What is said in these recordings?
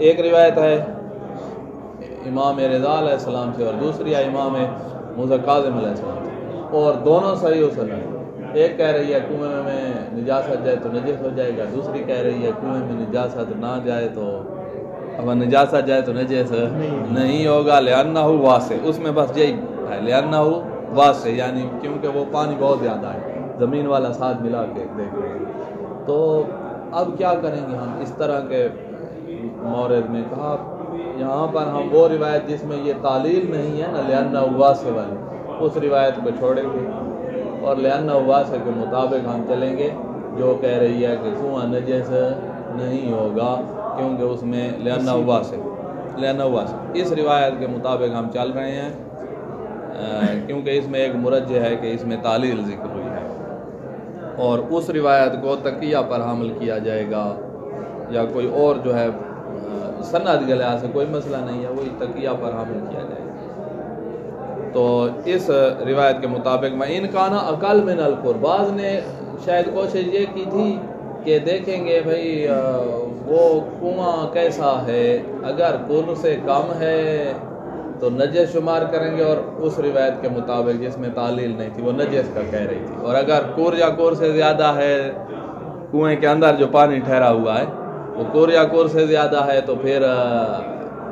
ایک روایت ہے امام رضا علیہ السلام سے اور دوسری ہے امام موسیٰ کاظم علیہ السلام سے، اور دونوں صحیح و سند۔ ایک کہہ رہی ہے کنویں میں نجاست جائے تو نجس ہو جائے گا، دوسری کہہ رہی ہے کنویں میں نجاست نہ جائے تو اگر نجاست جائے تو نجس نہیں ہوگا، لأنہ واسع، اس میں بس یہی ہے لأنہ واسع، یعنی کیونکہ وہ پانی بہت زیادہ ہے، زمین والا ساتھ ملا کے دیکھ رہے ہیں۔ تو اب کیا کریں گے ہم اس طرح کے مورد میں؟ کہا یہاں پر ہم وہ روایت جس میں یہ تعلیل نہیں ہے نا لأنہ واسع والی، اس روایت کو چھوڑیں گے اور لأنہ واسع کے مطابق ہم چلیں گے جو کہہ رہی ہے کہ کنواں نجس نہیں ہوگا کیونکہ اس میں لأنہ واسع، اس روایت کے مطابق ہم چل رہے ہیں کیونکہ اس میں ایک مرجح ہے کہ اس میں تعلیل ذکر ہوئی ہے، اور اس روایت کو تقیہ پر حمل کیا جائے گا یا کوئی اور جو ہے سند کے لحاظ سے کوئی مسئلہ نہیں ہے، وہی تقیہ پر حمل کیا جائے گا۔ تو اس روایت کے مطابق میں ان کا نا اقل من القر، بعض نے شاید کوشش یہ کی تھی کہ دیکھیں گے بھئی وہ کنواں کیسا ہے، اگر قر سے کم ہے تو نجس شمار کریں گے، اور اس روایت کے مطابق جس میں تعلیل نہیں تھی وہ نجس کا کہہ رہی تھی، اور اگر قر یا قر سے زیادہ ہے، کنویں کے اندر جو پانی ٹھہرا ہوا ہے وہ قر یا قر سے زیادہ ہے، تو پھر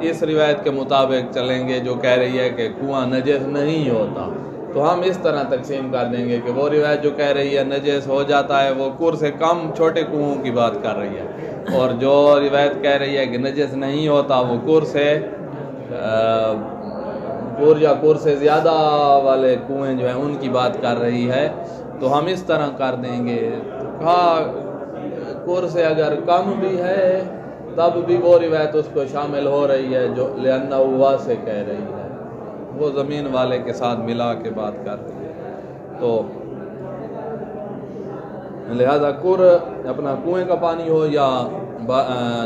اس روایت کے مطابق چلیں گے جو کہہ رہی ہے کہ کنواں نجس نہیں ہوتا۔ تو ہم اس طرح تقسیم کر دیں گے کہ وہ روایت جو کہہ رہی ہے نجس ہو جاتا ہے وہ قر سے کم چھوٹے کنووں کی بات کر رہی ہے، اور جو روایت کہہ رہی ہے کہ نجس نہیں ہوتا وہ قر سے قر یا قر سے زیادہ والے کنویں جو ہیں ان کی بات کر رہی ہے۔ تو ہم اس طرح کر دیں گے، کہا قر سے اگر کم بھی ہے تب بھی وہ روایت اس کو شامل ہو رہی ہے جو لأنہ واسع کہہ رہی ہے، وہ زمین والے کے ساتھ ملا کے بات کر رہی ہے۔ تو لہذا قر اپنا کنویں کا پانی ہو یا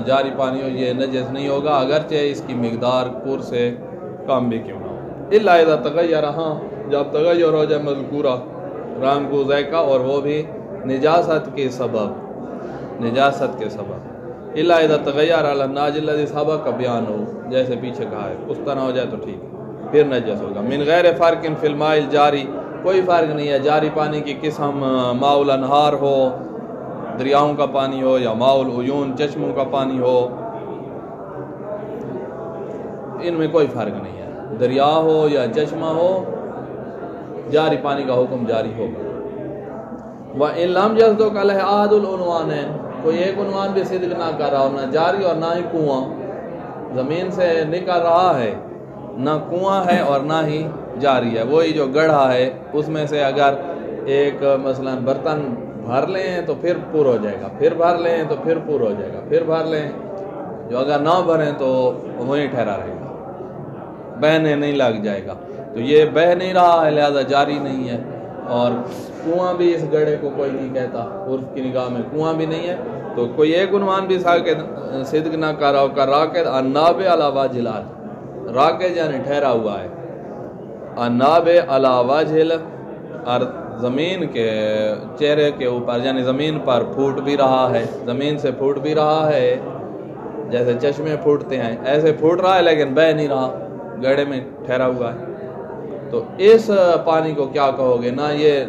جاری پانی ہو یہ نجس نہیں ہوگا، اگرچہ اس کی مقدار قر سے کم بھی کیوں نہ ہو، الا اذا تغیر، ہاں جب تغیر ہو جائے مذکورہ رنگ کو ذائقہ، اور وہ بھی نجاست کے سبب، الا اذا تغیر علی الناج الذی سبق بیان ہو، جیسے پیچھے کہا ہے اس طرح ہو جائے تو ٹھیک پھر نجس ہوگا۔ من غیر فرق فی الماء الجاری، کوئی فرق نہیں ہے جاری پانی کی قسم، ماء الانہار ہو دریاؤں کا پانی ہو یا ماء العیون چشموں کا پانی ہو، ان میں کوئی فرق نہیں ہے، دریا ہو یا چشمہ ہو جاری پانی کا حکم جاری ہوگا۔ وَإِن لَمْ يَصْدُقْ عَلَيْهِ أَحَدُ الْعُنْوَانَيْنِ، کوئی ایک عنوان بھی صدق نہ کر رہا ہو، نہ جاری اور نہ ہی کنواں، زمین سے نکل رہا ہے، نہ کنواں ہے اور نہ ہی جاری ہے، وہی جو گڑھا ہے اس میں سے اگر ایک مثلا برتن بھر لیں تو پھر پر ہو جائے گا، پھر بھر لیں تو پھر پر ہو جائے گا، پھر بھر لیں، جو اگر نہ بھریں تو وہیں ٹھہرا رہے گا، بہنے نہیں لگ جائے گا۔ تو یہ بہہ نہیں رہا ہے لہذا جاری نہیں ہے، اور کنواں بھی اس گڑھے کو کوئی نہیں کہتا، عرف کی نگاہ میں کنواں بھی نہیں ہے، تو کوئی ایک عنوان بھی صدق نہ کر رہا ہو کر راکد الناب علی وجہ الارض، راکد یعنی ٹھہرا ہوا ہے، الناب علی وجہ الارض زمین کے چہرے کے اوپر، یعنی زمین پر پھوٹ بھی رہا ہے، زمین سے پھوٹ بھی رہا ہے، جیسے چشمے پھوٹتے ہیں ایسے پھوٹ رہا ہے لیکن بہہ نہیں رہا، گڑھے میں ٹھہرا ہوا ہے۔ تو اس پانی کو کیا کہو گے؟ نہ یہ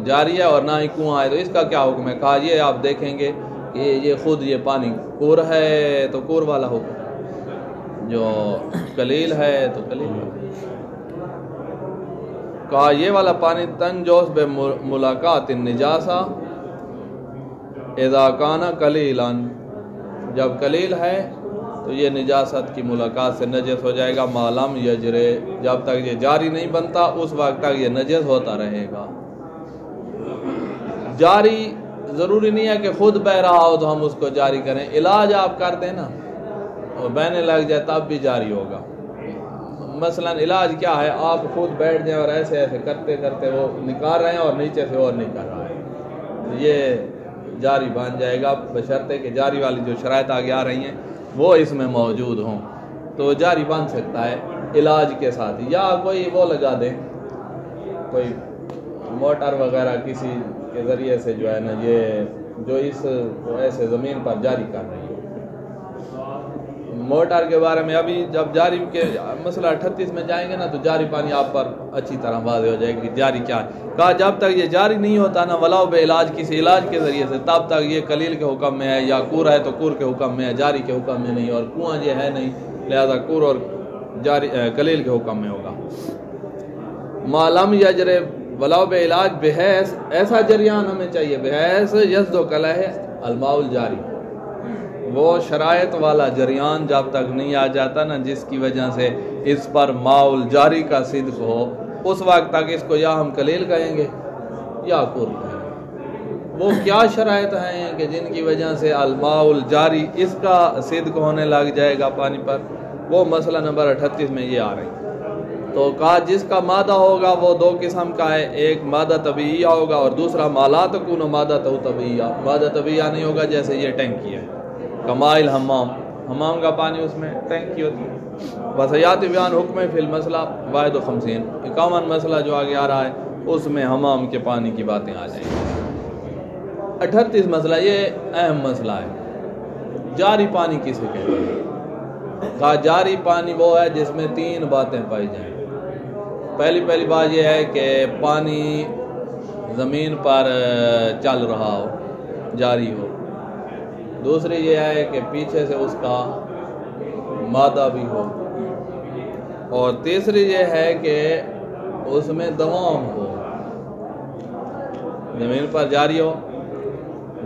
جاری ہے اور نہ ہی کنواں ہے، تو اس کا کیا حکم ہے؟ کہا یہ آپ دیکھیں گے کہ یہ خود یہ پانی کور ہے تو کور والا حکم، جو قلیل ہے تو قلیل ہے۔ کہا یہ والا پانی تنجوز بے ملاقات النجاسہ اذا کان قلیلا، جب قلیل ہے تو یہ نجاست کی ملاقات سے نجس ہو جائے گا، معلوم یجرے، جب تک یہ جاری نہیں بنتا اس وقت تک یہ نجس ہوتا رہے گا۔ جاری ضروری نہیں ہے کہ خود بہ رہا ہو تو ہم اس کو جاری کریں، علاج آپ کر دیں نا اور بہنے لگ جائے تب بھی جاری ہوگا۔ مثلا علاج کیا ہے؟ آپ خود بیٹھ جائیں اور ایسے ایسے کرتے کرتے وہ نکال رہے ہیں اور نیچے سے اور نہیں کر رہا ہے، یہ جاری بن جائے گا، بشرطے کہ جاری والی جو شرائط آگے آ رہی ہیں وہ اس میں موجود ہوں، تو جاری بن سکتا ہے علاج کے ساتھ، یا کوئی وہ لگا دیں، کوئی موٹر وغیرہ کسی کے ذریعے سے جو ہے نا یہ جو اس کو ایسے زمین پر جاری کر رہی ہے۔ موٹر کے بارے میں ابھی جب جاری کے مسئلہ 38 میں جائیں گے نا تو جاری پانی آپ پر اچھی طرح واضح ہو جائے گی جاری کیا ہے. کہا جب تک یہ جاری نہیں ہوتا نا ولاؤ بے علاج کسی علاج کے ذریعے سے تب تک یہ قلیل کے حکم میں ہے, یا کور ہے تو کور کے حکم میں ہے, جاری کے حکم میں نہیں, اور کنواں یہ ہے نہیں لہذا کور اور جاری قلیل کے حکم میں ہوگا. معلوم یجرے ولاؤ بے علاج بحیث ایسا جریان ہمیں چاہیے بحیث یزد و کلہ الماء الجاری, وہ شرائط والا جریان جب تک نہیں آ جاتا نا جس کی وجہ سے اس پر ماء الجاری کا صدق ہو, اس وقت تک اس کو یا ہم قلیل کہیں گے یا کور کہیں گے. وہ کیا شرائط ہیں کہ جن کی وجہ سے الماء الجاری اس کا صدق ہونے لگ جائے گا پانی پر, وہ مسئلہ نمبر 38 میں یہ آ رہی. تو کہا جس کا مادہ ہوگا وہ دو قسم کا ہے, ایک مادہ طبیعیہ ہوگا اور دوسرا ما تکون مادہ طبیعیہ. مادہ طبیعیہ نہیں ہوگا جیسے یہ ٹینکی ہے کمائل حمام کا پانی اس میں ٹینکی ہوتی ہے. وسیات بیان حکم فی المسئلہ 51 51 مسئلہ جو آگے آ رہا ہے اس میں حمام کے پانی کی باتیں آ جائیں گی. 38 مسئلہ یہ اہم مسئلہ ہے, جاری پانی کسے کہتے ہیں. کہا جاری پانی وہ ہے جس میں 3 باتیں پائی جائیں. پہلی بات یہ ہے کہ پانی زمین پر چل رہا ہو, جاری ہو. دوسری یہ ہے کہ پیچھے سے اس کا مادہ بھی ہو. اور تیسری یہ ہے کہ اس میں دوام ہو, زمین پر جاری ہو.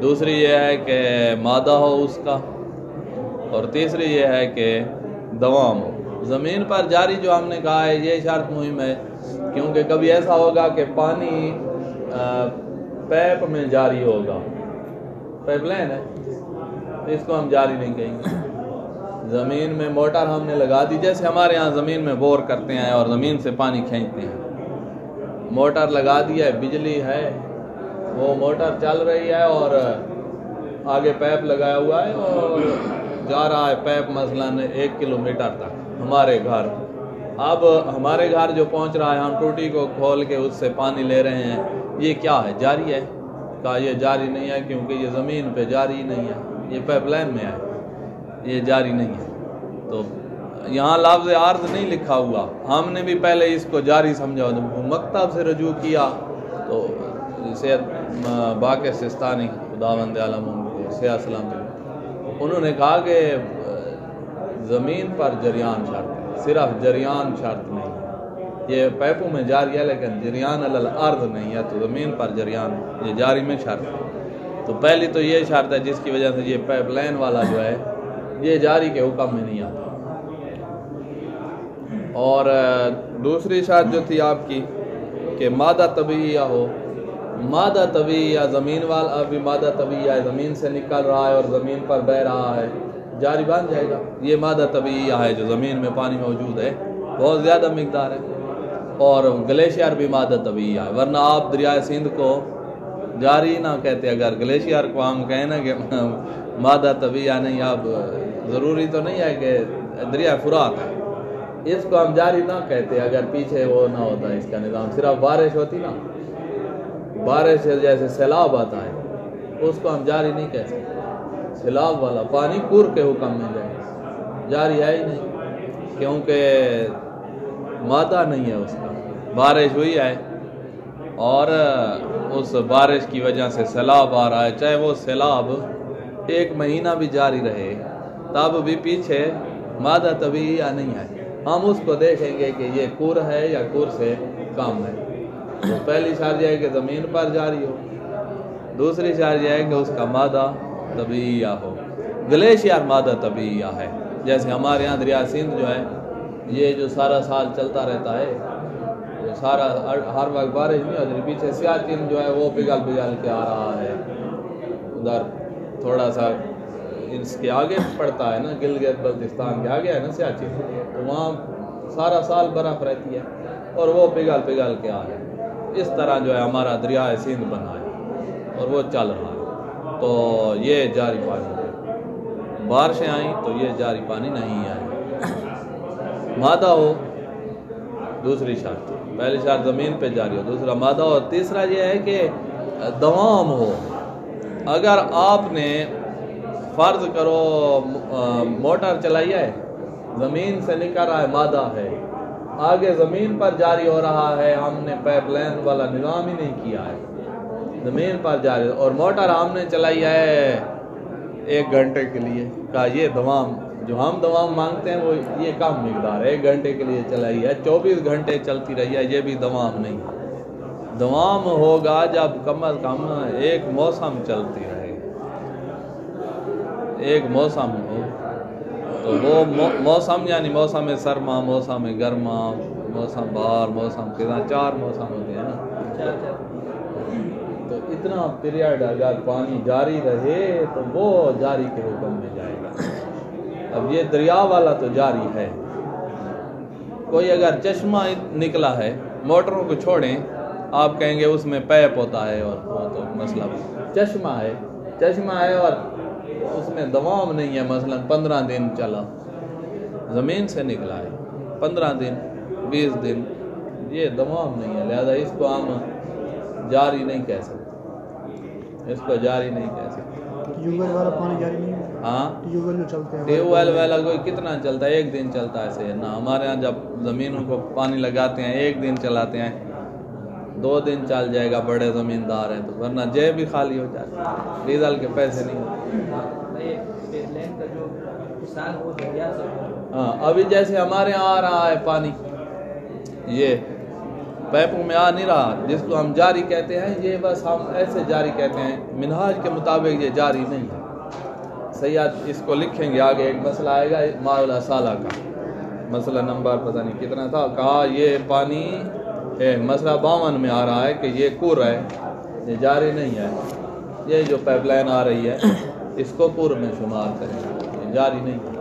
دوسری یہ ہے کہ مادہ ہو اس کا, اور تیسری یہ ہے کہ دوام ہو. زمین پر جاری جو ہم نے کہا ہے یہ شرط مہم ہے, کیونکہ کبھی ایسا ہوگا کہ پانی پیپ میں جاری ہوگا, پائپ لائن ہے, اس کو ہم جاری نہیں کہیں گے. زمین میں موٹر ہم نے لگا دی, جیسے ہمارے یہاں زمین میں بور کرتے ہیں اور زمین سے پانی کھینچتے ہیں. موٹر لگا دی ہے, بجلی ہے, وہ موٹر چل رہی ہے اور آگے پیپ لگایا ہوا ہے اور جا رہا ہے پیپ مثلاً 1 کلومیٹر تک ہمارے گھر. اب ہمارے گھر جو پہنچ رہا ہے ہم ٹوٹی کو کھول کے اس سے پانی لے رہے ہیں, یہ کیا ہے, جاری ہے. کہا یہ جاری نہیں ہے کیونکہ یہ زمین پہ جاری نہیں ہے, یہ پائپ لائن میں ہے, یہ جاری نہیں ہے. تو یہاں لفظ عرض نہیں لکھا ہوا, ہم نے بھی پہلے اس کو جاری سمجھا. مکتب سے رجوع کیا تو سید باقر سستانی خداوند عالم سیاہ سلام, انہوں نے کہا کہ زمین پر جریان شرط ہے, صرف جریان شرط نہیں ہے. یہ پیپوں میں جاری ہے لیکن جریان علی الارض نہیں ہے, تو زمین پر جریان یہ جاری میں شرط ہے. تو پہلی تو یہ شرط ہے جس کی وجہ سے یہ پائپ لائن والا جو ہے یہ جاری کے حکم میں نہیں آتا. اور دوسری شرط جو تھی آپ کی کہ مادہ طبیعیہ ہو. مادہ طبیعیہ زمین والا بھی مادہ طبیعیہ ہے, زمین سے نکل رہا ہے اور زمین پر بہ رہا ہے, جاری بن جائے گا. یہ مادہ طبیعیہ ہے جو زمین میں پانی موجود ہے, بہت زیادہ مقدار ہے. اور گلیشیئر بھی مادہ طبیعیہ ہے, ورنہ آپ دریائے سندھ کو جاری نہ کہتے. اگر گلیشیئر کو ہم کہیں نا کہ مادہ طبیعیہ نہیں, اب ضروری تو نہیں ہے کہ دریائے فرات ہے, اس کو ہم جاری نہ کہتے اگر پیچھے وہ نہ ہوتا اس کا نظام. صرف بارش ہوتی نا, بارش سے جیسے سیلاب آتا ہے, اس کو ہم جاری نہیں کہہ سکتے. سیلاب والا پانی کور کے حکم میں جائے, جاری ہے ہی نہیں کیونکہ مادہ نہیں ہے اس کا. بارش ہوئی ہے اور اس بارش کی وجہ سے سیلاب آ رہا ہے, چاہے وہ سیلاب 1 مہینہ بھی جاری رہے تب بھی پیچھے مادہ طبیعیہ نہیں ہے. ہم اس کو دیکھیں گے کہ یہ کور ہے یا کور سے کم ہے. تو پہلی شرط یہ ہے کہ زمین پر جاری ہو. دوسری شرط یہ ہے کہ اس کا مادہ طبیعیہ ہو. گلیشیئر مادہ طبیعیہ ہے, جیسے ہمارے یہاں دریا سندھ جو ہے یہ جو سارا سال چلتا رہتا ہے, سارا ہر وقت بارش نہیں ہوتی. پیچھے سیاچن جو ہے وہ پگھل کے آ رہا ہے, ادھر تھوڑا سا اس کے آگے پڑتا ہے نا, گلگت بلتستان کے آگے ہے نا سیاچن, تو وہاں سارا سال برف رہتی ہے اور وہ پگھل کے آ رہا ہے. اس طرح جو ہے ہمارا دریائے سندھ بنا ہے اور وہ چل رہا ہے, تو یہ جاری پانی ہے. بارشیں آئیں تو یہ جاری پانی نہیں آئے. مادہ ہو دوسری شرط, پہلی شرط زمین پہ جاری ہو, دوسرا مادہ ہو, تیسرا یہ ہے کہ دوام ہو. اگر آپ نے فرض کرو موٹر چلائی ہے، زمین سے نکل رہا ہے، مادہ ہے، آگے زمین پر جاری ہو رہا ہے، ہم نے پائپ لائن والا نظام ہی نہیں کیا ہے، زمین پر جاری، اور موٹر ہم نے چلائی ہے 1 گھنٹے کے لیے، کہا یہ دوام جو ہم دوام مانگتے ہیں وہ یہ کم مقدار ہے، 1 گھنٹے کے لیے چلائی ہے، 24 گھنٹے چلتی رہی ہے، یہ بھی دوام نہیں ہے۔ دوام ہوگا جب کم از کم ایک موسم چلتی رہے، ایک موسم ہو، تو وہ موسم یعنی موسم سرما، موسم گرما، موسم بہار، موسم خزاں، 4 موسم ہوتے ہیں نا، تو اتنا پیریڈ اگر پانی جاری رہے تو وہ جاری کے حکم میں جائے گا۔ اب یہ دریا والا تو جاری ہے، کوئی اگر چشمہ نکلا ہے، موٹروں کو چھوڑیں، آپ کہیں گے اس میں پیپ ہوتا ہے اور وہ تو مسئلہ چشمہ ہے اور اس میں دوام نہیں ہے، مثلا 15 دن چلا، زمین سے نکلا ہے، 15 دن 20 دن، یہ دوام نہیں ہے، لہذا اس کو ہم جاری نہیں کہہ سکتے، اس کو جاری نہیں کہہ سکتے۔ ٹیوب ویل والا پانی جاری نہیں ہے؟ ہاں، ٹیوب ویل جو چلتے ہیں، ٹیوب ویل والا کوئی کتنا چلتا ہے، 1 دن چلتا ہے ایسے نا، ہمارے ہاں جب زمینوں کو پانی لگاتے ہیں 1 دن چلاتے ہیں، 2 دن چل جائے گا، بڑے زمیندار ہیں تو، ورنہ جیب بھی خالی ہو جاتی ہے، ڈیزل کے پیسے نہیں ہوتے۔ ہاں، ابھی جیسے ہمارے یہاں آ رہا ہے پانی، یہ پیپوں میں آ نہیں رہا، جس کو ہم جاری کہتے ہیں، یہ بس ہم ایسے جاری کہتے ہیں، منہاج کے مطابق یہ جاری نہیں ہے۔ سیاد اس کو لکھیں گے، آگے ایک مسئلہ آئے گا ماء الصالہ کا، مسئلہ نمبر پتہ نہیں کتنا تھا، کہا یہ پانی مسئلہ 52 میں آ رہا ہے کہ یہ کور ہے، یہ جاری نہیں ہے، یہ جو پائپ لائن آ رہی ہے اس کو کور میں شمار کریں، یہ جاری نہیں ہے۔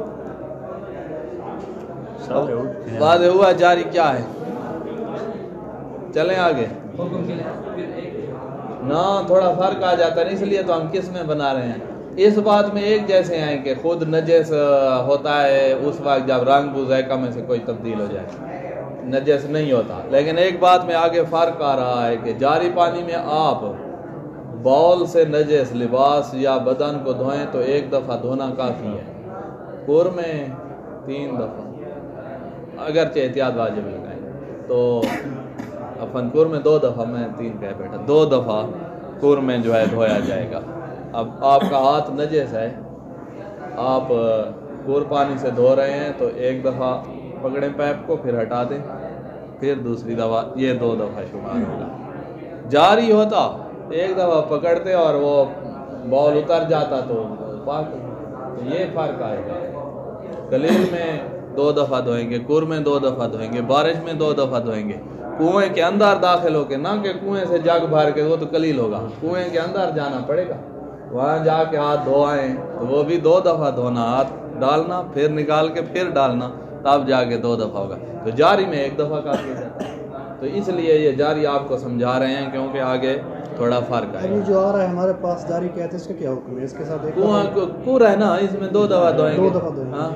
واضح ہوا جاری کیا ہے؟ چلیں آگے، نہ تھوڑا فرق آ جاتا ہے، اس لیے تو ہم قسمیں بنا رہے ہیں، اس بات میں ایک جیسے ہیں کہ خود نجس ہوتا ہے اس وقت جب رنگ بو ذائقہ میں سے کوئی تبدیل ہو جائے، نجس نہیں ہوتا، لیکن ایک بات میں آگے فرق آ رہا ہے کہ جاری پانی میں آپ بول سے نجس لباس یا بدن کو دھوئیں تو 1 دفعہ دھونا کافی ہے، کور میں 3 دفعہ، اگرچہ احتیاط واجب لگائیں تو اپن کور میں 2 دفعہ، میں 3 کہہ بیٹھا، 2 دفعہ کور میں جو ہے دھویا جائے گا۔ اب آپ کا ہاتھ نجس ہے، آپ کور پانی سے دھو رہے ہیں تو 1 دفعہ پکڑیں پیپ کو، پھر ہٹا دیں، پھر دوسری دفعہ، یہ 2 دفعہ شمار ہوگا۔ جاری ہوتا 1 دفعہ پکڑتے اور وہ بال اتر جاتا تو پاک، تو یہ فرق آئے گا، قلیل میں 2 دفعہ دھوئیں گے، کور میں 2 دفعہ دھوئیں گے، بارش میں 2 دفعہ دھوئیں گے، کنویں کے اندر داخل ہو کے، نہ کہ کنویں سے جگ بھر کے، وہ تو قلیل ہوگا، کنویں کے اندر جانا پڑے گا، وہاں جا کے ہاتھ دھو آئیں تو وہ بھی 2 دفعہ دھونا، ہاتھ ڈالنا پھر نکال کے پھر ڈالنا، تب جا کے 2 دفعہ ہوگا، تو جاری میں 1 دفعہ کافی ہو جاتا ہے، تو اس لیے یہ جاری آپ کو سمجھا رہے ہیں کیونکہ آگے تھوڑا فرق ہے۔ ابھی جو آ رہا ہے ہمارے پاس جاری کہتے ہیں، اس کا کیا حکم ہے؟ اس کے ساتھ کنواں ہے نا، اس میں 2 دفعہ دھوئیں گے، 2 دفعہ دھوئیں گے، ہاں،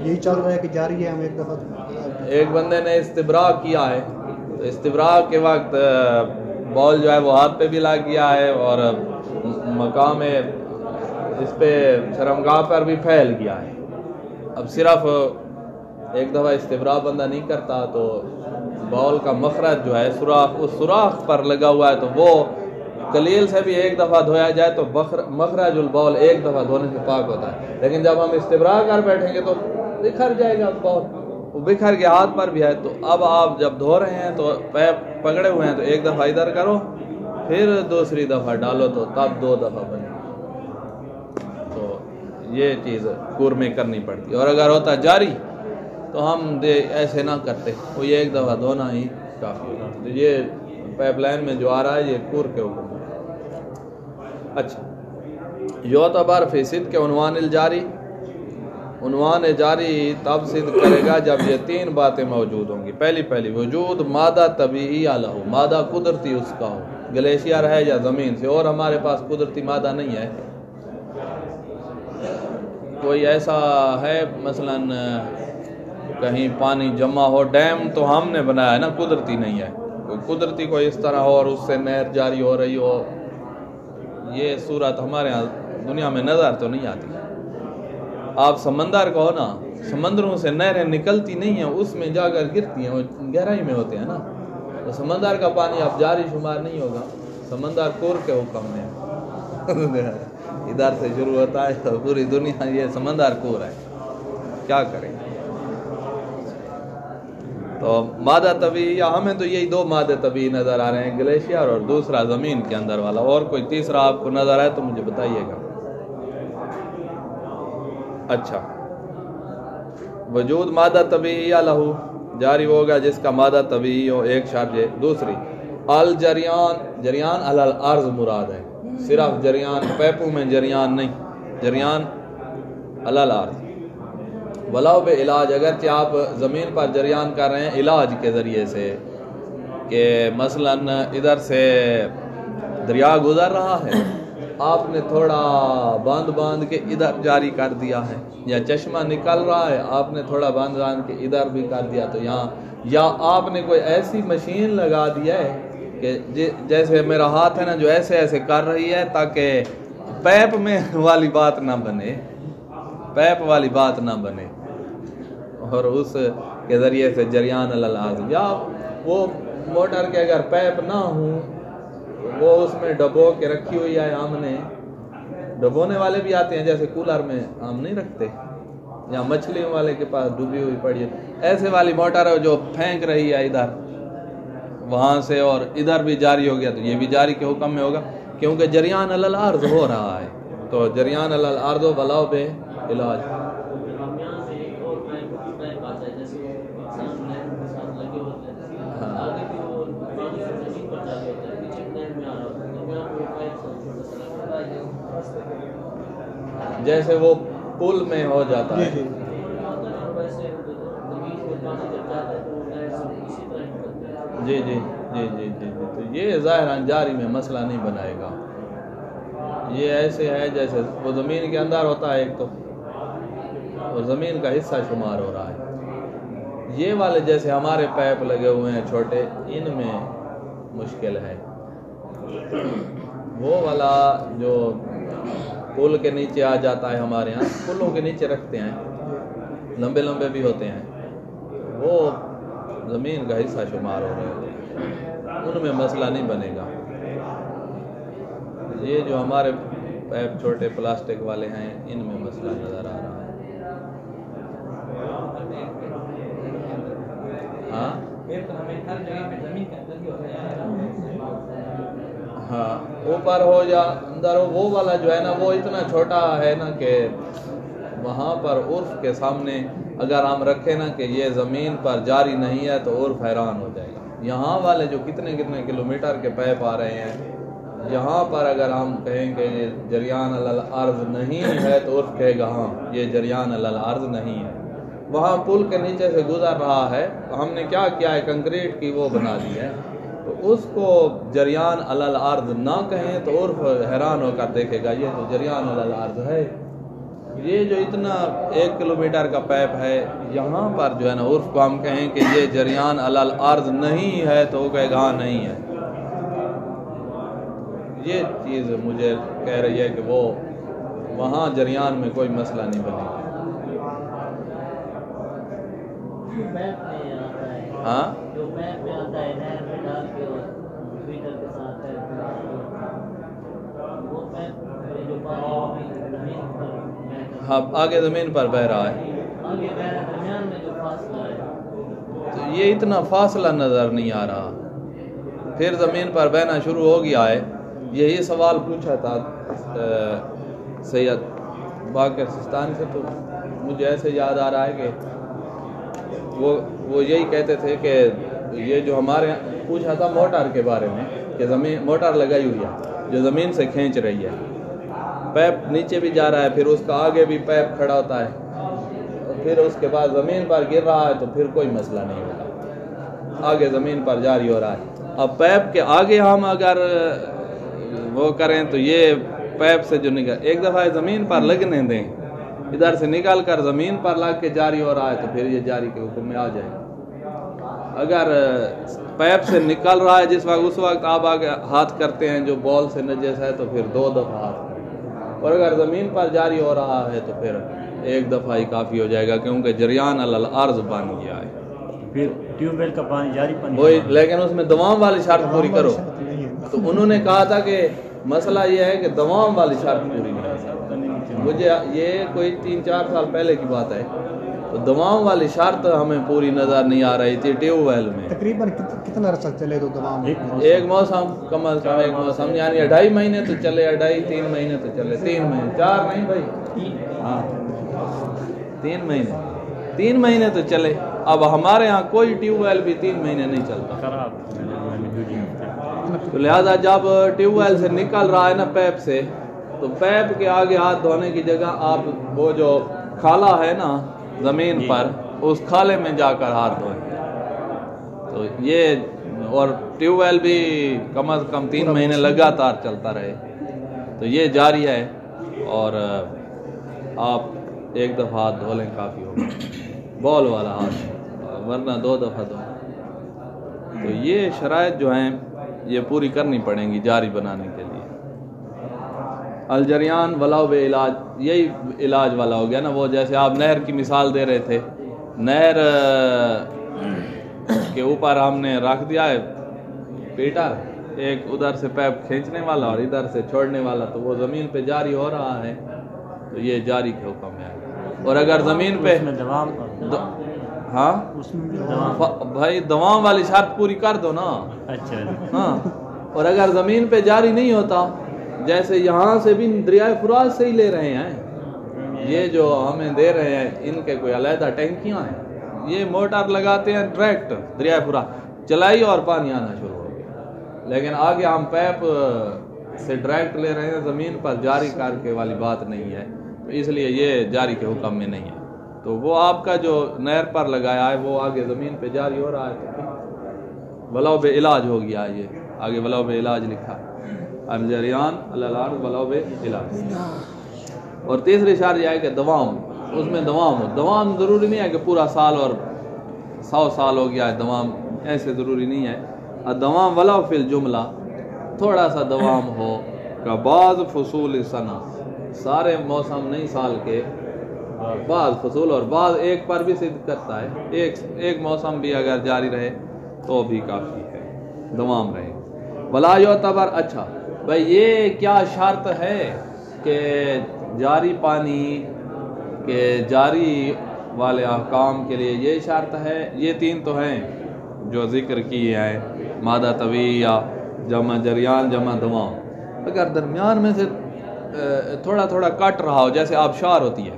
یہی چل رہا ہے کہ جاری ہے، ہم 1 دفعہ ایک بندے نے استبراء کیا ہے، تو استبراء کے وقت بال جو ہے وہ ہاتھ پہ بھی لگ گیا ہے اور مقام اس پہ شرمگاہ پر بھی پھیل گیا ہے، اب صرف 1 دفعہ استبراء بندہ نہیں کرتا تو بال کا مخرج جو ہے سوراخ، اس سوراخ پر لگا ہوا ہے، تو وہ قلیل سے بھی 1 دفعہ دھویا جائے تو مخرج البول 1 دفعہ دھونے سے پاک ہوتا ہے، لیکن جب ہم استبراء کر بیٹھیں گے تو بکھر جائے گا بال، وہ بکھر کے ہاتھ پر بھی ہے، تو اب آپ جب دھو رہے ہیں تو پیپ پکڑے ہوئے ہیں تو 1 دفعہ ادھر کرو، پھر دوسری دفعہ ڈالو تو تب 2 دفعہ بنے، تو یہ چیز کور میں کرنی پڑتی، اور اگر ہوتا جاری تو ہم ایسے نہ کرتے، وہ یہ 1 دفعہ دھونا ہی کافی ہوتا، تو یہ پائپ لائن میں جو آ رہا ہے یہ کور کے حکم ہے۔ اچھا، یعتبر فی صدق عنوان الجاری، عنوان جاری تب صدق کرے گا جب یہ 3 باتیں موجود ہوں گی، پہلی وجود مادہ طبیعی علیہ، مادہ قدرتی اس کا ہو، گلیشیئر ہے یا زمین سے، اور ہمارے پاس قدرتی مادہ نہیں ہے، کوئی ایسا ہے مثلا کہیں پانی جمع ہو، ڈیم تو ہم نے بنایا ہے نا، قدرتی نہیں ہے، کوئی قدرتی کوئی اس طرح ہو اور اس سے نہر جاری ہو رہی ہو، یہ صورت ہمارے ہاں دنیا میں نظر تو نہیں آتی. آپ سمندر کو نا، سمندروں سے نہریں نکلتی نہیں ہیں، اس میں جا کر گرتی ہیں، وہ گہرائی میں ہوتے ہیں نا. تو سمندر کا پانی اب جاری شمار نہیں ہوگا، سمندر کور کے حکم میں ادھر سے شروع ہوتا ہے تو پوری دنیا یہ سمندر کور ہے، کیا کریں. تو مادہ طبیعی، ہمیں تو یہی دو مادہ طبیعی نظر آ رہے ہیں، گلیشیئر اور دوسرا زمین کے اندر والا. اور کوئی تیسرا آپ کو نظر آئے تو مجھے بتائیے گا. اچھا، وجود مادہ طبیعی لہو جاری ہوگا جس کا مادہ طبیعی ہو، ایک شرط ہے. دوسری الجریان، جریان علی الارض مراد ہے، صرف جریان پیپوں میں جریان نہیں، جریان علی الارض. ولاؤ بے علاج، اگرچہ آپ زمین پر جریان کر رہے ہیں علاج کے ذریعے سے، کہ مثلا ادھر سے دریا گزر رہا ہے، آپ نے تھوڑا باندھ کے ادھر جاری کر دیا ہے، یا چشمہ نکل رہا ہے، آپ نے تھوڑا باندھ کے ادھر بھی کر دیا تو یہاں، یا آپ نے کوئی ایسی مشین لگا دیا ہے کہ جیسے میرا ہاتھ ہے نا جو ایسے ایسے کر رہی ہے تاکہ پیپ میں والی بات نہ بنے، پیپ والی بات نہ بنے، اور اس کے ذریعے سے جریان علی الارض. یا وہ موٹر کے اگر پیپ نہ ہوں، وہ اس میں ڈبو کے رکھی ہوئی ہے، ہم نے ڈبونے والے بھی آتے ہیں جیسے کولر میں ہم نہیں رکھتے، یا مچھلیوں والے کے پاس ڈوبی ہوئی پڑی ہے، ایسے والی موٹر ہے جو پھینک رہی ہے ادھر وہاں سے، اور ادھر بھی جاری ہو گیا تو یہ بھی جاری کے حکم میں ہوگا، کیونکہ جریان علی الارض ہو رہا ہے. تو جریان علی الارض ولاؤ بے علاج. جیسے وہ پل میں ہو جاتا ہے. جی تو یہ ظاہراً جاری میں مسئلہ نہیں بنائے گا. یہ ایسے ہے جیسے وہ زمین کے اندر ہوتا ہے، ایک تو وہ زمین کا حصہ شمار ہو رہا ہے. یہ والے جیسے ہمارے پیپ لگے ہوئے ہیں چھوٹے، ان میں مشکل ہے. وہ والا جو پل کے نیچے آ جاتا ہے، ہمارے ہاں پلوں کے نیچے رکھتے ہیں، لمبے لمبے بھی ہوتے ہیں، وہ زمین کا حصہ شمار ہو رہے ہوتے ہیں، ان میں مسئلہ نہیں بنے گا. یہ جو ہمارے پیپ چھوٹے پلاسٹک والے ہیں، ان میں مسئلہ نظر آ رہا ہے. ہاں اوپر ہو یا اندر ہو، وہ والا جو ہے نا وہ اتنا چھوٹا ہے نا کہ وہاں پر عرف کے سامنے اگر ہم رکھیں نا کہ یہ زمین پر جاری نہیں ہے تو عرف حیران ہو جائے گا. یہاں والے جو کتنے کلومیٹر کے پیپ آ رہے ہیں، یہاں پر اگر ہم کہیں کہ یہ جریان علی الارض نہیں ہے تو عرف کہے گا ہاں یہ جریان علی الارض نہیں ہے. وہاں پل کے نیچے سے گزر رہا ہے، ہم نے کیا کیا ہے، کنکریٹ کی وہ بنا دی ہے، تو اس کو جریان علی الارض نہ کہیں تو عرف حیران ہو کر دیکھے گا یہ تو جریان علی الارض ہے. یہ جو اتنا 1 کلومیٹر کا پیپ ہے، یہاں پر جو ہے نا عرف کو ہم کہیں کہ یہ جریان علی الارض نہیں ہے تو وہ کہے گا ہاں نہیں ہے. یہ چیز مجھے کہہ رہی ہے کہ وہ وہاں جریان میں کوئی مسئلہ نہیں بنے گا. ہاں ہاں آگے زمین پر بہ رہا ہے تو یہ اتنا فاصلہ نظر نہیں آ رہا. پھر زمین پر بہنا شروع ہو گیا ہے. یہی سوال پوچھا تھا سید باقر سستانی سے، تو مجھے ایسے یاد آ رہا ہے کہ وہ یہی کہتے تھے کہ یہ جو ہمارے پوچھا تھا موٹر کے بارے میں کہ زمین موٹر لگائی ہوئی ہے جو زمین سے کھینچ رہی ہے، پیپ نیچے بھی جا رہا ہے، پھر اس کا آگے بھی پیپ کھڑا ہوتا ہے، اور پھر اس کے بعد زمین پر گر رہا ہے تو پھر کوئی مسئلہ نہیں ہوگا، آگے زمین پر جاری ہو رہا ہے. اب پیپ کے آگے ہم اگر وہ کریں تو یہ پیپ سے جو نکل ایک دفعہ زمین پر لگنے دیں، ادھر سے نکل کر زمین پر لگ کے جاری ہو رہا ہے تو پھر یہ جاری کے حکم میں آ جائے گا. اگر پیپ سے نکل رہا ہے جس وقت، اس وقت آپ آگے ہاتھ کرتے ہیں جو بال سے نجس ہے تو پھر 2 دفعہ ہاتھ کریں. اور اگر زمین پر جاری ہو رہا ہے تو پھر ایک دفعہ ہی کافی ہو جائے گا، کیونکہ جریان علی الارض بن گیا ہے. پھر ٹیوب ویل کا پانی جاری پانی وہی، لیکن اس میں دوام والی شرط پوری کرو. تو انہوں نے کہا تھا کہ مسئلہ یہ ہے کہ دوام والی شرط پوری نہیں. مجھے یہ کوئی 3-4 سال پہلے کی بات ہے، تو دوام والی شرط ہمیں پوری نظر نہیں آ رہی تھی ٹیوب ویل میں. تقریباً کتنا عرصہ چلے تو دوام؟ ایک موسم، کم از کم ایک موسم، یعنی 2.5 مہینے تو چلے، 2.5-3 مہینے تو چلے، 3 مہینے، 4 نہیں بھائی، ہاں 3 مہینے تو چلے. اب ہمارے ہاں کوئی ٹیوب ویل بھی 3 مہینے نہیں چلتا. تو لہذا جب ٹیوب ویل سے نکل رہا ہے نا پیپ سے، تو پیپ کے آگے ہاتھ دھونے کی جگہ آپ وہ جو کھالا ہے نا زمین پر، اس کھالے میں جا کر ہاتھ دھوئیں. تو یہ، اور ٹیوب ویل بھی کم از کم 3 مہینے لگاتار چلتا رہے. تو یہ جاری ہے، اور آپ ایک دفعہ ہاتھ دھو لیں کافی ہوگا، بال والا ہاتھ، ورنہ 2 دفعہ دھو. تو یہ شرائط جو ہیں یہ پوری کرنی پڑیں گی جاری بنانے کے لیے. الجریان ولو بے علاج، یہی علاج والا ہو گیا نا. وہ جیسے آپ نہر کی مثال دے رہے تھے، نہر کے اوپر ہم نے رکھ دیا ہے پیٹر، ایک ادھر سے پیپ کھینچنے والا اور ادھر سے چھوڑنے والا، تو وہ زمین پہ جاری ہو رہا ہے، تو یہ جاری کے حکم ہے. اور اگر زمین پہ ہاں بھائی دوام والی شرط پوری کر دو نا. اچھا ہاں. اور اگر زمین پہ جاری نہیں ہوتا، جیسے یہاں سے بھی دریائے فرات سے ہی لے رہے ہیں، یہ جو ہمیں دے رہے ہیں ان کے کوئی علیحدہ ٹینکیاں ہیں، یہ موٹر لگاتے ہیں ڈائریکٹ دریائے فرات چلائی اور پانی آنا شروع ہو گیا. لیکن آگے ہم پیپ سے ڈائریکٹ لے رہے ہیں، زمین پر جاری کر کے والی بات نہیں ہے، تو اس لیے یہ جاری کے حکم میں نہیں ہے. تو وہ آپ کا جو نہر پر لگایا ہے وہ آگے زمین پہ جاری ہو رہا ہے، ولو بے علاج ہو گیا. یہ آگے ولو بے علاج لکھا ہے، الجریان علی الارض ولو بے علاج. اور تیسری شرط یہ ہے کہ دوام، اس میں دوام ہو. دوام ضروری نہیں ہے کہ پورا سال اور 100 سال ہو گیا ہے دوام، ایسے ضروری نہیں ہے. الدوام ولو فی الجملہ، تھوڑا سا دوام ہو. کا بعض فصول سنہ، سارے موسم نہیں سال کے، بعض فصول، اور بعض ایک پر بھی صدق کرتا ہے. ایک موسم بھی اگر جاری رہے تو بھی کافی ہے، دوام رہے. ولا یعتبر، اچھا بھائی یہ کیا شرط ہے کہ جاری پانی کے جاری والے احکام کے لیے یہ شرط ہے؟ یہ 3 تو ہیں جو ذکر کیے ہیں، مادہ طویع، جمع جریان، جمع دوام. اگر درمیان میں سے تھوڑا تھوڑا کٹ رہا ہو، جیسے آبشار ہوتی ہے،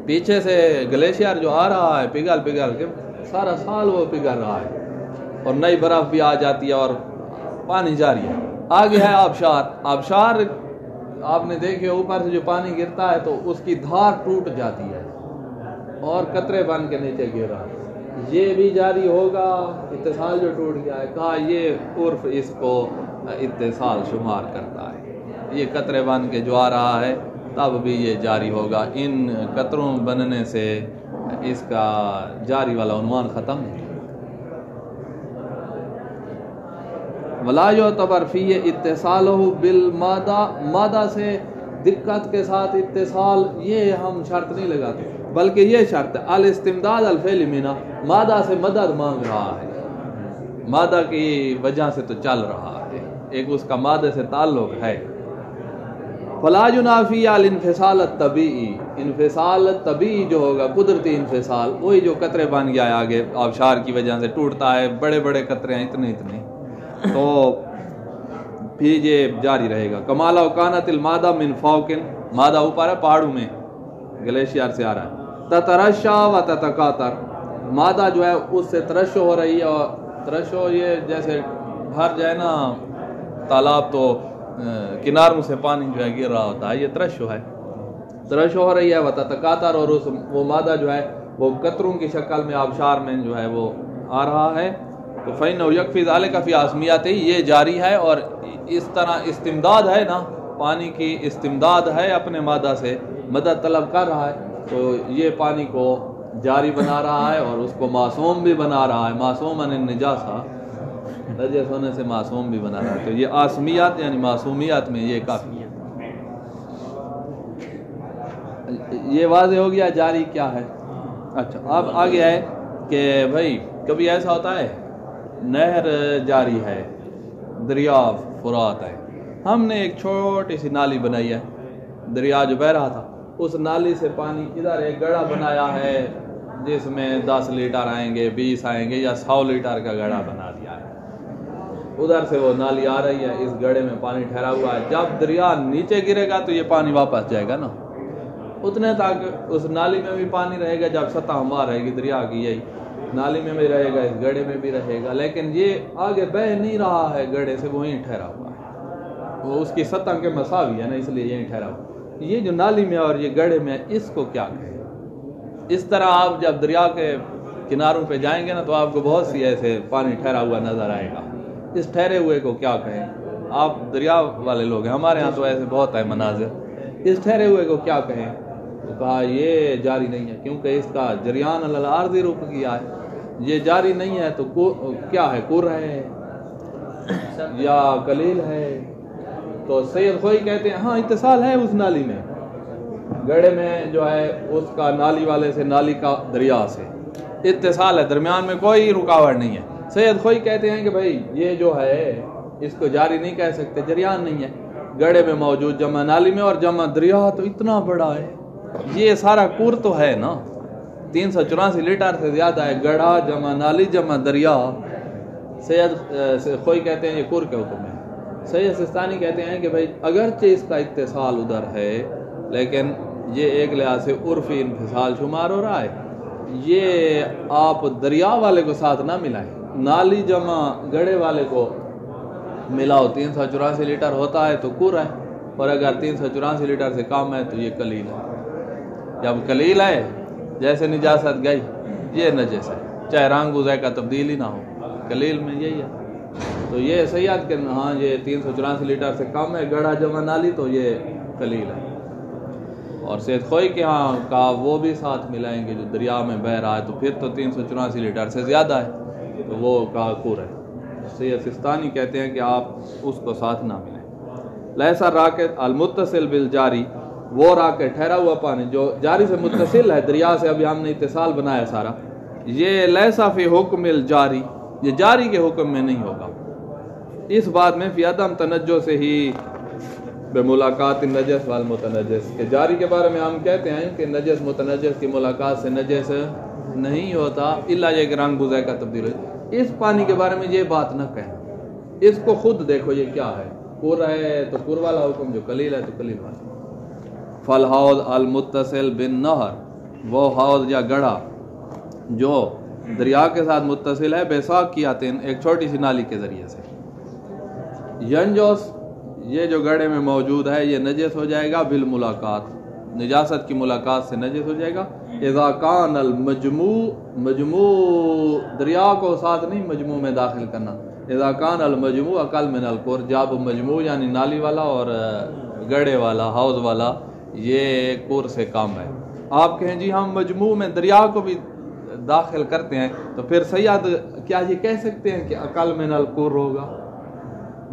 پیچھے سے گلیشیئر جو آ رہا ہے پگھل کے سارا سال وہ پگھل رہا ہے، اور نئی برف بھی آ جاتی ہے اور پانی جاری ہے. آگے ہے آبشار. آبشار آپ نے دیکھے اوپر سے جو پانی گرتا ہے تو اس کی دھار ٹوٹ جاتی ہے اور قطرے بن کے نیچے گر رہا ہے. یہ بھی جاری ہوگا، اتصال جو ٹوٹ گیا ہے. کہا یہ عرف اس کو اتصال شمار کرتا ہے. یہ قطرے بن کے جو آ رہا ہے تب بھی یہ جاری ہوگا. ان قطروں بننے سے اس کا جاری والا عنوان ختم ہے. ولا یعتبر فی اتصالہ بالمادہ، مادہ سے دقت کے ساتھ اتصال، یہ ہم شرط نہیں لگاتے، بلکہ یہ شرط ہے الاستمداد الفعل منہ، مادہ سے مدد مانگ رہا ہے، مادہ کی وجہ سے تو چل رہا ہے، ایک اس کا مادہ سے تعلق ہے. فلا ينافی الانفصال الطبیعی، انفصال طبیعی جو ہوگا، قدرتی انفصال، وہی جو قطرے بن گیا ہے آگے آبشار کی وجہ سے ٹوٹتا ہے، بڑے بڑے قطرے ہیں اتنے، تو پھر یہ جاری رہے گا. کمالا وکانت المادہ من فوقن، مادہ اوپر ہے پہاڑوں میں، گلیشیئر سے آ رہا ہے. تترشا و تتکاتر، مادہ جو ہے اس سے ترشح ہو رہی ہے، اور ترشح یہ جیسے بھر جائے نا تالاب تو کناروں سے پانی جو ہے گر رہا ہوتا ہے، یہ ترشح ہے، ترشح ہو رہی ہے. و تتکاتر، اور وہ مادہ جو ہے وہ قطروں کی شکل میں آبشار میں جو ہے وہ آ رہا ہے. تو فإنه يكفي ذلك في آسمیات، یہ جاری ہے، اور اس طرح استمداد ہے نا، پانی کی استمداد ہے اپنے مادہ سے، مدد طلب کر رہا ہے، تو یہ پانی کو جاری بنا رہا ہے اور اس کو معصوم بھی بنا رہا ہے. معصوم عن النجاسہ، نجس ہونے سے معصوم بھی بنا رہا ہے. تو یہ آسمیات یعنی معصومیات میں یہ کافی ہے. یہ واضح ہو گیا جاری کیا ہے. اچھا اب آگے ہے کہ بھائی کبھی ایسا ہوتا ہے نہر جاری ہے، دریا فرات ہے، ہم نے ایک چھوٹی سی نالی بنائی ہے، دریا جو بہہ رہا تھا اس نالی سے پانی ادھر ایک گڑھا بنایا ہے جس میں 10 لیٹر آئیں گے، 20 آئیں گے، یا 100 لیٹر کا گڑھا بنا دیا ہے. ادھر سے وہ نالی آ رہی ہے، اس گڑھے میں پانی ٹھہرا ہوا ہے. جب دریا نیچے گرے گا تو یہ پانی واپس جائے گا نا، اتنے تک اس نالی میں بھی پانی رہے گا. جب سطح ہموار رہے گی دریا کی، یہی نالی میں بھی رہے گا، اس گڑھے میں بھی رہے گا، لیکن یہ آگے بہہ نہیں رہا ہے گڑھے سے، وہیں ٹھہرا ہوا ہے. وہ اس کی سطح کے مساوی ہے نا، اس لیے یہیں ٹھہرا ہوا. یہ جو نالی میں اور یہ گڑھے میں، اس کو کیا کہیں؟ اس طرح آپ جب دریا کے کناروں پہ جائیں گے نا تو آپ کو بہت سی ایسے پانی ٹھہرا ہوا نظر آئے گا. اس ٹھہرے ہوئے کو کیا کہیں؟ آپ دریا والے لوگ ہیں، ہمارے ہاں تو ایسے بہت ہے مناظر. اس ٹھہرے ہوئے کو کیا کہیں؟ تو کہا یہ جاری نہیں ہے، کیونکہ اس کا جریان علی الارض رک گیا ہے. یہ جاری نہیں ہے تو کیا ہے؟ کر ہے یا قلیل ہے؟ تو سید خوئی کہتے ہیں ہاں اتصال ہے اس نالی میں، گڑھے میں جو ہے اس کا نالی والے سے، نالی کا دریا سے اتصال ہے، درمیان میں کوئی رکاوٹ نہیں ہے. سید خوئی کہتے ہیں کہ بھائی یہ جو ہے اس کو جاری نہیں کہہ سکتے، جریان نہیں ہے. گڑھے میں موجود جمع نالی میں اور جمع دریا تو اتنا بڑا ہے، یہ سارا کور تو ہے نا، 384 لیٹر سے زیادہ ہے. گڑھا جمع نالی جمع دریا. سید خوئی کہتے ہیں یہ کور کے حکم ہے. سید سستانی کہتے ہیں کہ بھائی اگرچہ اس کا اتصال ادھر ہے لیکن یہ ایک لحاظ سے عرفی انفصال شمار ہو رہا ہے. یہ آپ دریا والے کو ساتھ نہ ملائیں، نالی جمع گڑھے والے کو ملاؤ. 384 لیٹر ہوتا ہے تو کور ہے، اور اگر 384 لیٹر سے کم ہے تو یہ قلیل ہے. جب قلیل ہے جیسے نجاست گئی، یہ نجس ہے، چاہے رنگ غذا کا تبدیل ہی نہ ہو، قلیل میں یہی ہے. تو یہ سیاد کہ ہاں یہ 384 لیٹر سے کم ہے گڑھا جمع نالی تو یہ قلیل ہے. اور سید خوئی کے ہاں کہا وہ بھی ساتھ ملائیں گے جو دریا میں بہہ رہا ہے تو پھر تو 384 لیٹر سے زیادہ ہے، تو وہ کہا کور ہے. سید سستانی کہتے ہیں کہ آپ اس کو ساتھ نہ ملائیں. لیسا راکد المتصل بالجاری، وہ راکد ٹھہرا ہوا پانی جو جاری سے متصل ہے، دریا سے ابھی ہم نے اتصال بنایا سارا، یہ لیسا فی حکم الجاری، یہ جاری کے حکم میں نہیں ہوگا. اس بات میں فی عدم تنجس سے ہی بے ملاقات نجس والمتنجس، کہ جاری کے بارے میں ہم کہتے ہیں کہ نجس متنجس کی ملاقات سے نجس نہیں ہوتا الا یہ کہ رنگ غذا کا تبدیل ہے. اس پانی کے بارے میں یہ بات نہ کہنا، اس کو خود دیکھو یہ کیا ہے. کور ہے تو کور والا حکم، جو قلیل ہے تو قلیل والا. فالحوض المتصل بالنہر، وہ حوض یا گڑھا جو دریا کے ساتھ متصل ہے، بیساک کی آتے ہیں ایک چھوٹی سی نالی کے ذریعے سے. ینجوس، یہ جو گڑھے میں موجود ہے یہ نجس ہو جائے گا بالملاقات، نجاست کی ملاقات سے نجس ہو جائے گا. اذا کان المجموع دریا کو ساتھ نہیں مجموع میں داخل کرنا. اذا کان المجموع اقل من الکور، جب مجموع یعنی نالی والا اور گڑھے والا حوض والا یہ کور سے کم ہے. آپ کہیں جی ہم مجموع میں دریا کو بھی داخل کرتے ہیں تو پھر سیاد کیا یہ کہہ سکتے ہیں کہ اقل من الکور ہوگا؟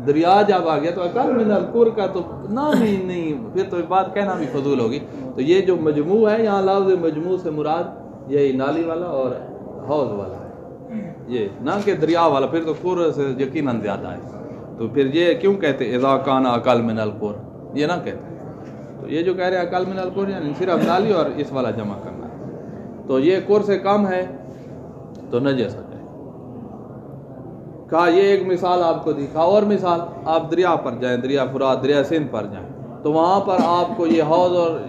دریا جب آ گیا تو اقل من الکور کا تو نام ہی نہیں، پھر تو بات کہنا بھی فضول ہوگی. تو یہ جو مجموع ہے، یہاں لفظ مجموع سے مراد یہی نالی والا اور حوض والا ہے، یہ نہ کہ دریا والا، پھر تو کور سے یقیناً زیادہ ہے. تو پھر یہ کیوں کہتے اذا کان اقل من الکور، یہ نہ کہتے. تو یہ جو کہہ رہے ہیں اقل من الکور یعنی صرف نالی اور اس والا جمع کرنا ہے، تو یہ کور سے کم ہے تو نجس ہو جائے. کہا یہ ایک مثال آپ کو دکھا، اور مثال آپ دریا پر جائیں، دریا فرات، دریا سندھ پر جائیں تو وہاں پر آپ کو یہ حوض اور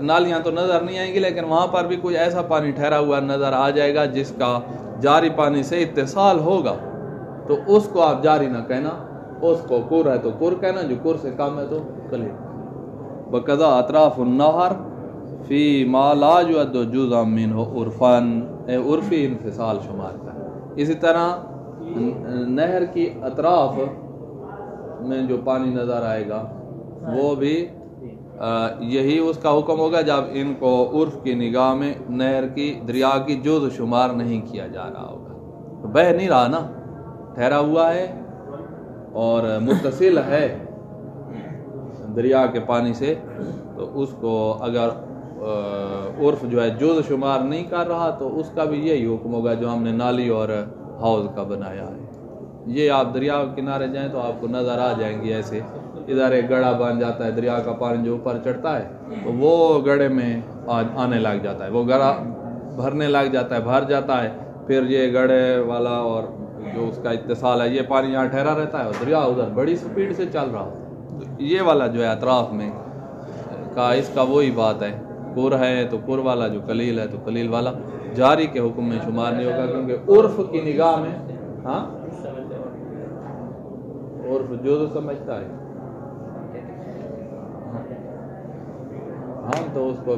نالیاں تو نظر نہیں آئیں گی، لیکن وہاں پر بھی کوئی ایسا پانی ٹھہرا ہوا نظر آ جائے گا جس کا جاری پانی سے اتصال ہوگا، تو اس کو آپ جاری نہ کہنا، اس کو کور ہے تو کور کہنا، جو کور سے کم ہے تو قلیل. بقضا اطراف النہر فی ما لا یعد جزءا منہ عرفاً، عرفی انفصال شمار کا. اسی طرح نہر کی اطراف میں جو پانی نظر آئے گا وہ بھی یہی اس کا حکم ہوگا جب ان کو عرف کی نگاہ میں نہر کی، دریا کی جزء شمار نہیں کیا جا رہا ہوگا. بہہ نہیں رہا نا، ٹھہرا ہوا ہے اور متصل ہے دریا کے پانی سے، تو اس کو اگر عرف جو ہے جز شمار نہیں کر رہا تو اس کا بھی یہی حکم ہوگا جو ہم نے نالی اور حوض کا بنایا ہے. یہ آپ دریا کے کنارے جائیں تو آپ کو نظر آ جائیں گے ایسے ادھر ایک گڑھا بن جاتا ہے, دریا کا پانی جو اوپر چڑھتا ہے تو وہ گڑھے میں آنے لگ جاتا ہے, وہ گڑھا بھرنے لگ جاتا ہے, بھر جاتا ہے, پھر یہ گڑھے والا اور جو اس کا اتصال ہے یہ پانی یہاں ٹھہرا رہتا ہے اور دریا ادھر بڑی سپیڈ سے چل رہا ہوتا ہے. تو یہ والا جو ہے اطراف میں کا اس کا وہی بات ہے, کور ہے تو کور والا, جو قلیل ہے تو قلیل والا جاری کے حکم میں شمار نہیں ہوگا کیونکہ عرف کی نگاہ میں ہاں عرف جو سمجھتا ہے ہم تو اس کو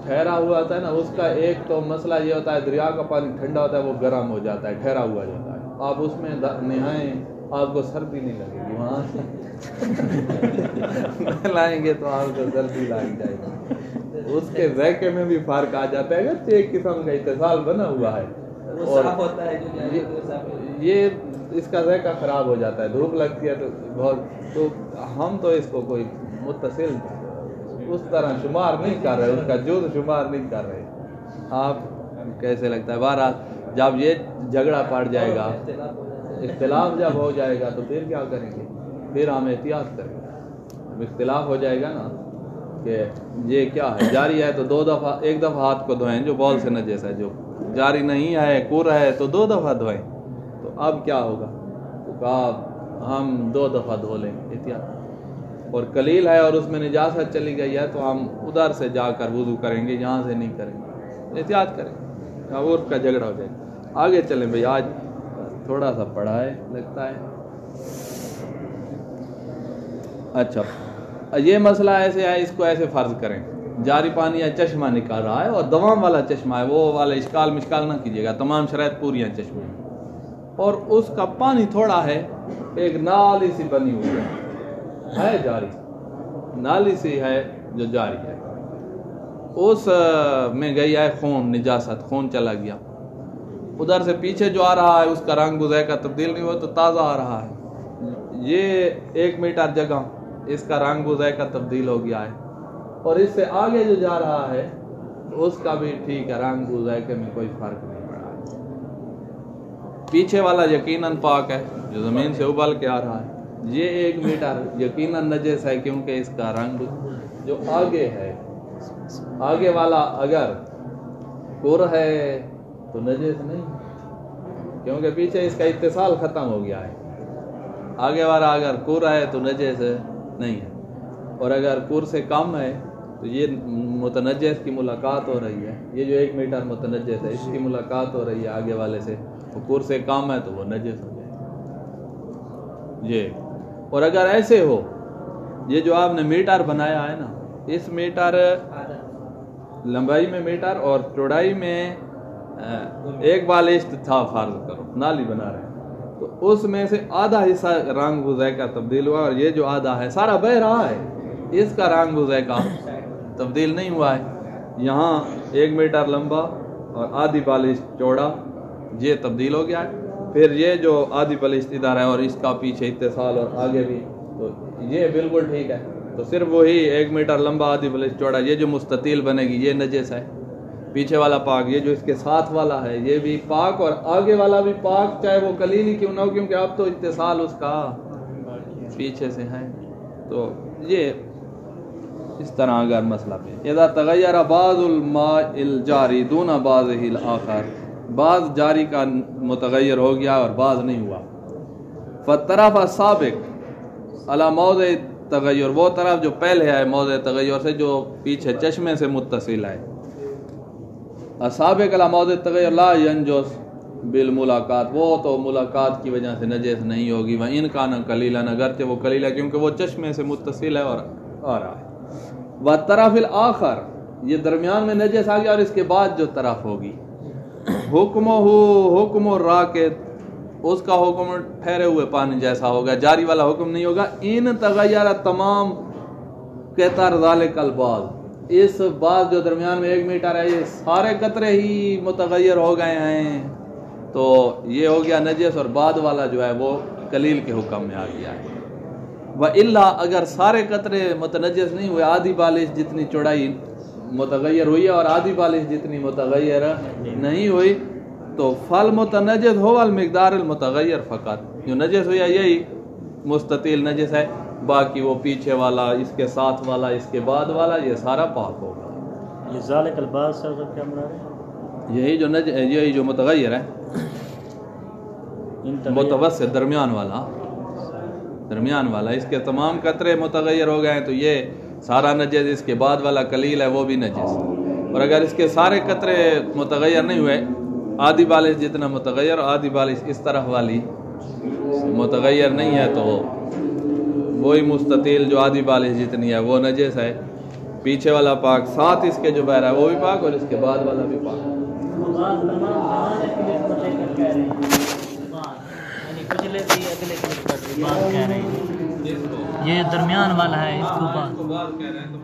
ٹھہرا ہوا ہوتا ہے نا, اس کا ایک تو مسئلہ یہ ہوتا ہے دریا کا پانی ٹھنڈا ہوتا ہے وہ گرم ہو جاتا ہے, ٹھہرا ہوا جاتا ہے, آپ اس میں نہائیں آپ کو سردی نہیں لگے گی, وہاں سے لائیں گے تو آپ کو سردی لگ جائے گی. اس کے ذائقے میں بھی فرق آ جاتا ہے, اگر ایک قسم کا اتصال بنا ہوا ہے اور یہ اس کا ذائقہ خراب ہو جاتا ہے, دھوپ لگتی ہے تو بہت, تو ہم تو اس کو کوئی متصل اس طرح شمار نہیں کر رہے, اس کا جز شمار نہیں کر رہے. آپ کیسے لگتا ہے بہرحال جب یہ جھگڑا پڑ جائے گا, اختلاف جب ہو جائے گا تو پھر کیا کریں گے, پھر ہم احتیاط کریں گے. اختلاف ہو جائے گا نا کہ یہ کیا ہے, جاری ہے تو دو دفعہ, ایک دفعہ ہاتھ کو دھوئیں جو بول سے نجس ہے, جو جاری نہیں ہے کور ہے تو 2 دفعہ دھوئیں. تو اب کیا ہوگا, تو کہا ہم 2 دفعہ دھو لیں گے احتیاط. اور قلیل ہے اور اس میں نجاست چلی گئی ہے تو ہم ادھر سے جا کر وضو کریں گے, یہاں سے نہیں کریں گے, احتیاط کریں گے, اور کا جھگڑا ہو جائے گا. آگے چلیں بھئی, آج تھوڑا سا پڑھا ہے لگتا ہے. اچھا یہ مسئلہ ایسے ہے, اس کو ایسے فرض کریں, جاری پانی یا چشمہ نکال رہا ہے اور دوام والا چشمہ ہے, وہ والا اشکال مشکال نہ کیجیے گا, تمام شرائط پوری ہیں چشمے میں, اور اس کا پانی تھوڑا ہے, ایک نالی سی بنی ہوئی ہے جاری, نالی سی ہے جو جاری ہے, اس میں گئی ہے خون, نجاست, خون چلا گیا, ادھر سے پیچھے جو آ رہا ہے اس کا رنگ ذائقہ تبدیل نہیں ہوا تو تازہ آ رہا ہے. یہ 1 میٹر جگہ اس کا رنگ ذائقہ تبدیل ہو گیا ہے, اور اس سے آگے جو جا رہا ہے اس کا بھی ٹھیک ہے, رنگ ذائقے میں کوئی فرق نہیں پڑا ہے. پیچھے والا یقیناً پاک ہے جو زمین سے ابل کے آ رہا ہے, یہ 1 میٹر یقیناً نجس ہے کیونکہ اس کا رنگ جو آگے ہے, آگے والا اگر کور ہے تو نجس نہیں, کیونکہ پیچھے اس کا اتصال ختم ہو گیا ہے. آگے والا اگر کور ہے تو نجس نہیں ہے, اور اگر کور سے کم ہے تو یہ متنجس کی ملاقات ہو رہی ہے, یہ جو 1 میٹر متنجس ہے اس کی ملاقات ہو رہی ہے آگے والے سے, وہ کور سے کم ہے تو وہ نجس ہو جائے یہ. اور اگر ایسے ہو, یہ جو آپ نے میٹر بنایا ہے نا, اس میٹر لمبائی میں میٹر اور چوڑائی میں 1 بالشت تھا, فرض کرو نالی بنا رہے ہیں, تو اس میں سے آدھا حصہ رنگ ذائقہ تبدیل ہوا, اور یہ جو آدھا ہے سارا بہ رہا ہے, اس کا رنگ ذائقہ تبدیل نہیں ہوا ہے. یہاں 1 میٹر لمبا اور آدھی بالشت چوڑا, یہ تبدیل ہو گیا ہے. پھر یہ جو آدھی بالشت ادھر ہے اور اس کا پیچھے اتصال اور آگے بھی, تو یہ بالکل ٹھیک ہے. تو صرف وہی 1 میٹر لمبا آدھی بالشت چوڑا, یہ جو مستطیل بنے گی یہ نجس ہے. پیچھے والا پاک, یہ جو اس کے ساتھ والا ہے یہ بھی پاک, اور آگے والا بھی پاک, چاہے وہ قلیل ہی کیوں نہ ہو, کیونکہ اب تو اتصال اس کا پیچھے سے ہے. تو یہ اس طرح اگر مسئلہ پہ اذا تغیر بعض الماء الجاری دون بعضه الاخر, بعض جاری کا متغیر ہو گیا اور بعض نہیں ہوا. فالطرف السابق على موضع تغیر, وہ طرف جو پہلے ہے موضع تغیر سے, جو پیچھے چشمے سے متصل ہے. السابق على موضع تغیر لا ينجس بالملاقات, وہ تو ملاقات کی وجہ سے نجس نہیں ہوگی. وان کان قلیلا, اگرچہ وہ قلیل ہے کیونکہ وہ چشمے سے متصل ہے اور آ رہا ہے. والطرف الاخر, یہ درمیان میں نجس آ گیا, اور اس کے بعد جو طرف ہوگی حکم الراکد, اس کا حکم ٹھہرے ہوئے پانی جیسا ہوگا, جاری والا حکم نہیں ہوگا. ان تغیر تمام کہتا ذالک البعض, اس بعض جو درمیان میں 1 میٹر ہے یہ سارے قطرے ہی متغیر ہو گئے ہیں تو یہ ہو گیا نجس, اور بعد والا جو ہے وہ قلیل کے حکم میں آ گیا ہے. وإلا اگر سارے قطرے متنجس نہیں ہوئے، آدھی بالش جتنی چوڑائی متغیر ہوئی ہے اور آدھی بالش جتنی متغیر نہیں ہوئی، تو فل متنجس ہو المقدار المتغیر فقط، جو نجس ہوئی ہے یہی مستطیل نجس ہے، باقی وہ پیچھے والا، اس کے ساتھ والا، اس کے بعد والا، یہ سارا پاک ہوگا۔ یہ ذالک الباس سے کیا مراد ہے؟ یہی جو متغیر ہے، متوسط درمیان والا، اس کے تمام قطرے متغیر ہو گئے ہیں تو یہ سارا نجس، اس کے بعد والا قلیل ہے وہ بھی نجس، اور اگر اس کے سارے قطرے متغیر نہیں ہوئے، آدھی بالش جتنا متغیر اور آدھی بالش اس طرف والی متغیر نہیں ہے، تو وہی مستطیل جو آدھی بالش جتنی ہے وہ نجس ہے، پیچھے والا پاک، ساتھ اس کے جو بہ رہا ہے وہ بھی پاک اور اس کے بعد والا بھی پاک۔ یہ درمیان والا ہے، اس کو بعد کہہ رہے ہیں تو